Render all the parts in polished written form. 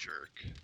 Jerk.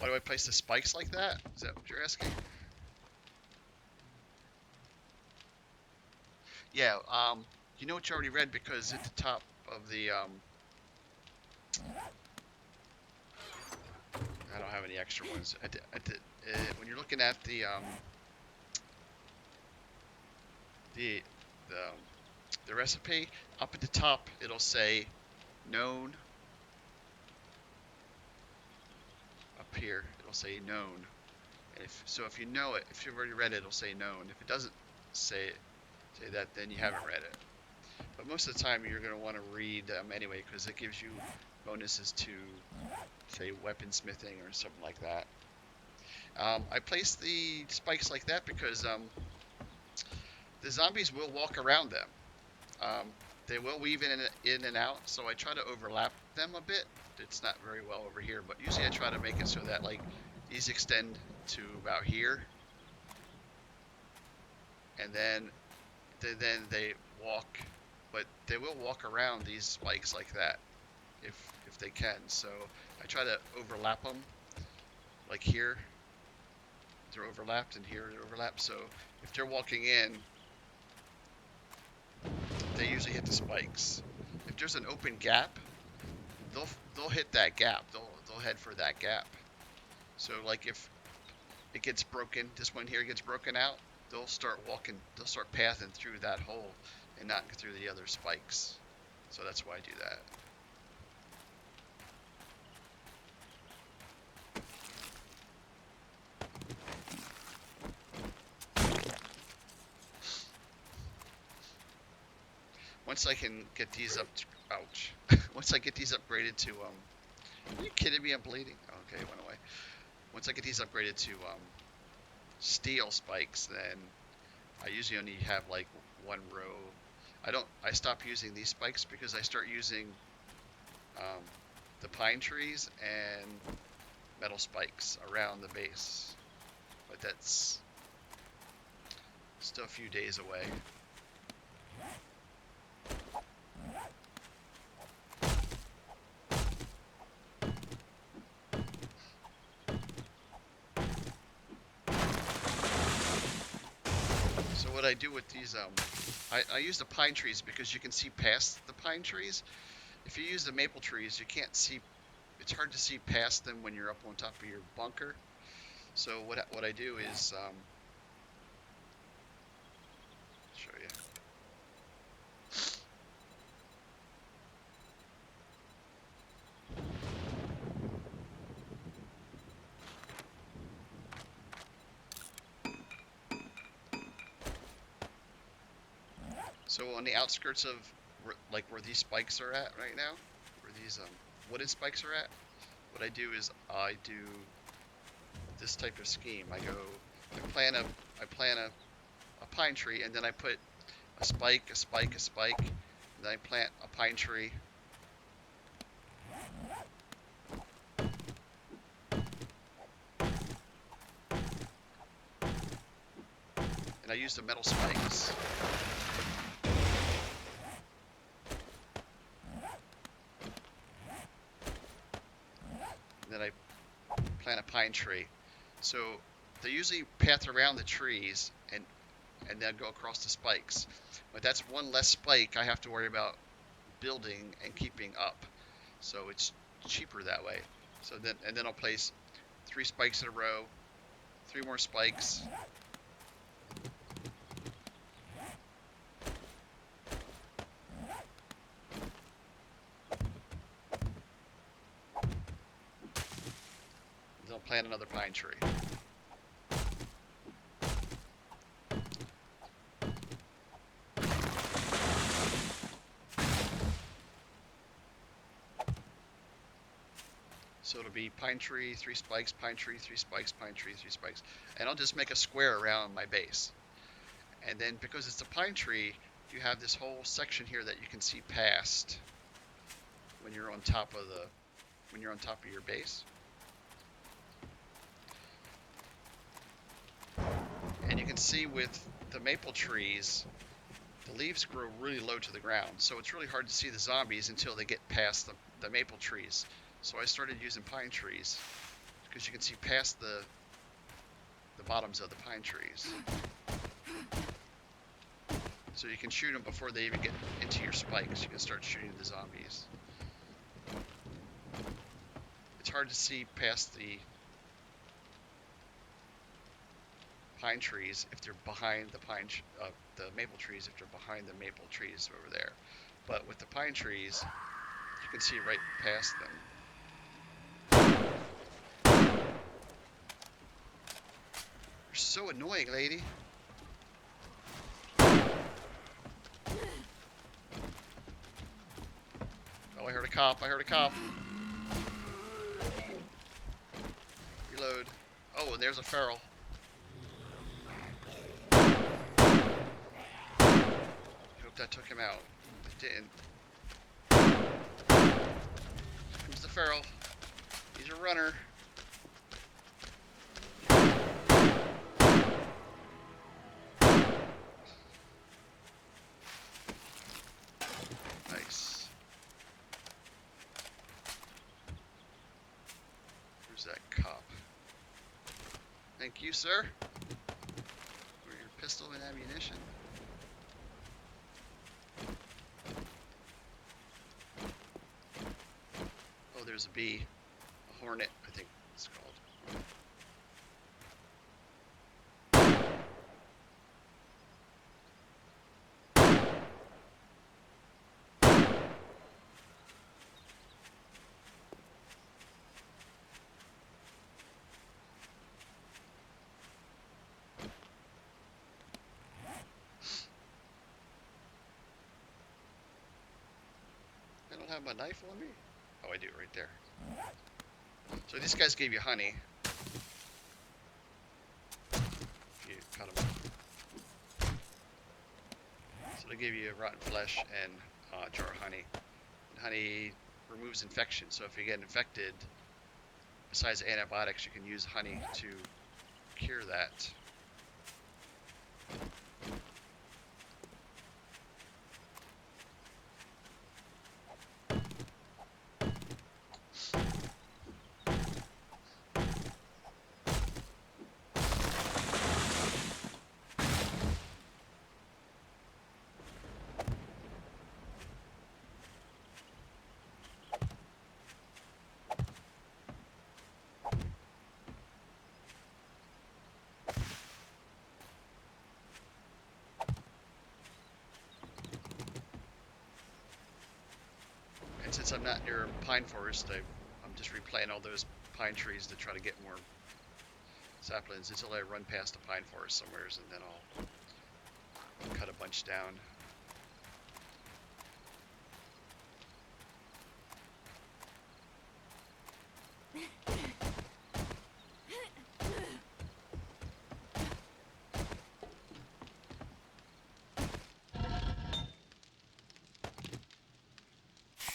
Why do I place the spikes like that? Is that what you're asking? Yeah, you know what you already read because at the top of the, I don't have any extra ones. When you're looking at the, the, um, the recipe, up at the top, it'll say known. Up here, it'll say known. And if you know it, if you've already read it, it'll say known. If it doesn't say that, then you haven't read it. But most of the time, you're going to want to read anyway because it gives you bonuses to, say, weaponsmithing or something like that. I placed the spikes like that because the zombies will walk around them. Um, they will weave in and out, so I try to overlap them a bit. It's not very well over here, but usually I try to make it so that like these extend to about here, and then they walk, but they will walk around these spikes like that if they can. So I try to overlap them, like here they're overlapped and here they're overlapped. So if they're walking in, they usually hit the spikes. If there's an open gap, they'll hit that gap. They'll head for that gap. So like if it gets broken, this one here gets broken out, they'll start walking. They'll start pathing through that hole and not through the other spikes. So that's why I do that. Once I can get these up, ouch. Once I get these upgraded to, are you kidding me? I'm bleeding. Okay, it went away. Once I get these upgraded to steel spikes, then I usually only have like one row. I stop using these spikes because I start using um, the pine trees and metal spikes around the base. But that's still a few days away. So what I do with these, I use the pine trees because you can see past the pine trees. If you use the maple trees, you can't see. It's hard to see past them when you're up on top of your bunker. So what I do is show you. So on the outskirts of like where these spikes are at right now, where these wooden spikes are at, what I do is I do this type of scheme. I plant a pine tree, and then I put a spike, a spike, a spike, and then I plant a pine tree. And I use the metal spikes. And then I plant a pine tree. So they usually path around the trees and then go across the spikes. But that's one less spike I have to worry about building and keeping up. So it's cheaper that way. So then I'll place 3 spikes in a row, 3 more spikes. Then I'll plant another pine tree. So it'll be pine tree, 3 spikes, pine tree, 3 spikes, pine tree, 3 spikes. And I'll just make a square around my base. And then because it's a pine tree, you have this whole section here that you can see past when you're on top of your base. And you can see with the maple trees, the leaves grow really low to the ground, so it's really hard to see the zombies until they get past the maple trees. So I started using pine trees because you can see past the bottoms of the pine trees. So you can shoot them before they even get into your spikes. You can start shooting the zombies. It's hard to see past the pine trees if they're behind the the maple trees, if they're behind the maple trees over there. But with the pine trees, you can see right past them. You're so annoying, lady. Oh, I heard a cop. I heard a cop. Reload. Oh, and there's a feral. Hope that took him out. It didn't. Comes the feral. He's a runner. Nice. Where's that cop? Thank you, sir. For your pistol and ammunition. Oh, there's a bee. A hornet, I think it's called. I don't have my knife on me? Oh, I do, right there. So these guys gave you honey. If you cut them up. So they gave you rotten flesh and a jar of honey. And honey removes infection, so if you get infected, besides antibiotics, you can use honey to cure that. And since I'm not near pine forest, I'm just replanting all those pine trees to try to get more saplings until I run past a pine forest somewhere, and then I'll cut a bunch down.